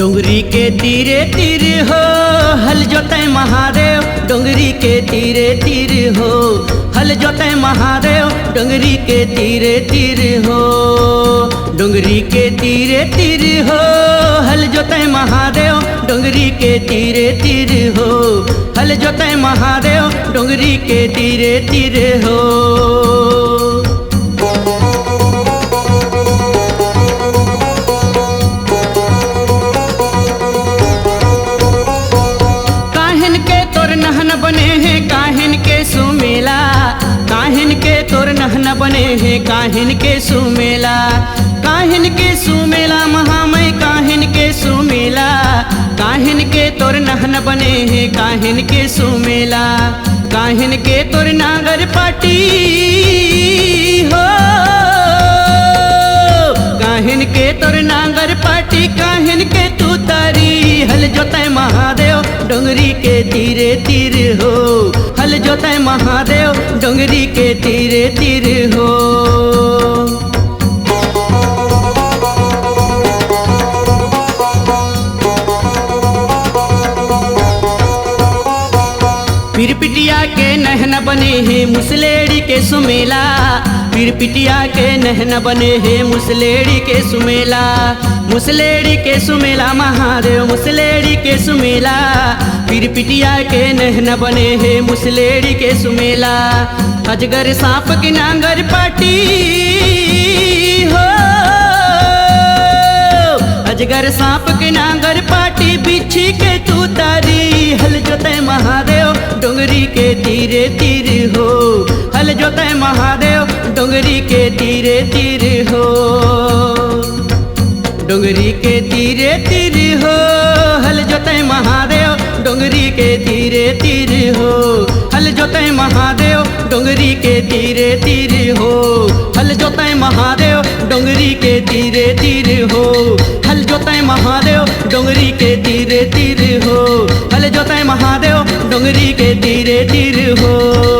डोंगरी के तीरे तीरे हो हल जोते महादेव, डोंगरी के तीरे तीरे हो हल जोते महादेव, डोंगरी के तीरे तीरे हो। डोंगरी के तीरे तीरे हो हल जोते महादेव, डोंगरी के तीरे तीरे हो हल जोते महादेव, डोंगरी के तीरे तीरे हो। बने हैं काहिन के सुमेला, काहिन के तोर नहन बने हैं काहिन के सुमेला, काहिन के सुमेला महामय काहिन के सुमेला, काहिन के तोर नहन बने हैं काहिन के सुमेला, काहिन के तोर नागर पाटी हो, काहिन के तोर नागर पाटी, काहिन के तू तारी हल जोते महादेव, डोंगरी के तीरे तीरे हो हल जोते महादेव, डोंगरी के तीरे तीरे हो। पिरपिटिया के नहन बने हैं मुसलेड़ी के सुमेला, पिरपिटिया के नहन बने हैं मुसलेड़ी के सुमेला, मुसलेड़ी के सुमेला महादेव, मुसलेड़ी के सुमेला, पिरपिटिया के नहन बने हैं मुसलेड़ी के सुमेला। अजगर सांप की नांगर पाटी हो, अजगर सांप के नांगर पाटी, बिच्छी के तू तारी हल जोते महादेव, डोंगरी के तीरे तीरे हो हल जोते महादेव, डोंगरी के तीरे तीरे हो। डोंगरी के तीरे तीरे हो हल जोते महादेव, डोंगरी के तीरे तीरे हो हल जोते महादेव, डोंगरी के तीरे तीरे हो हल जोते महादेव, डोंगरी के तीरे तीरे हो हल जोते महादेव, डोंगरी के तीरे तीरे हो हल जोते महादेव, डोंगरी के तीरे तीरे हो।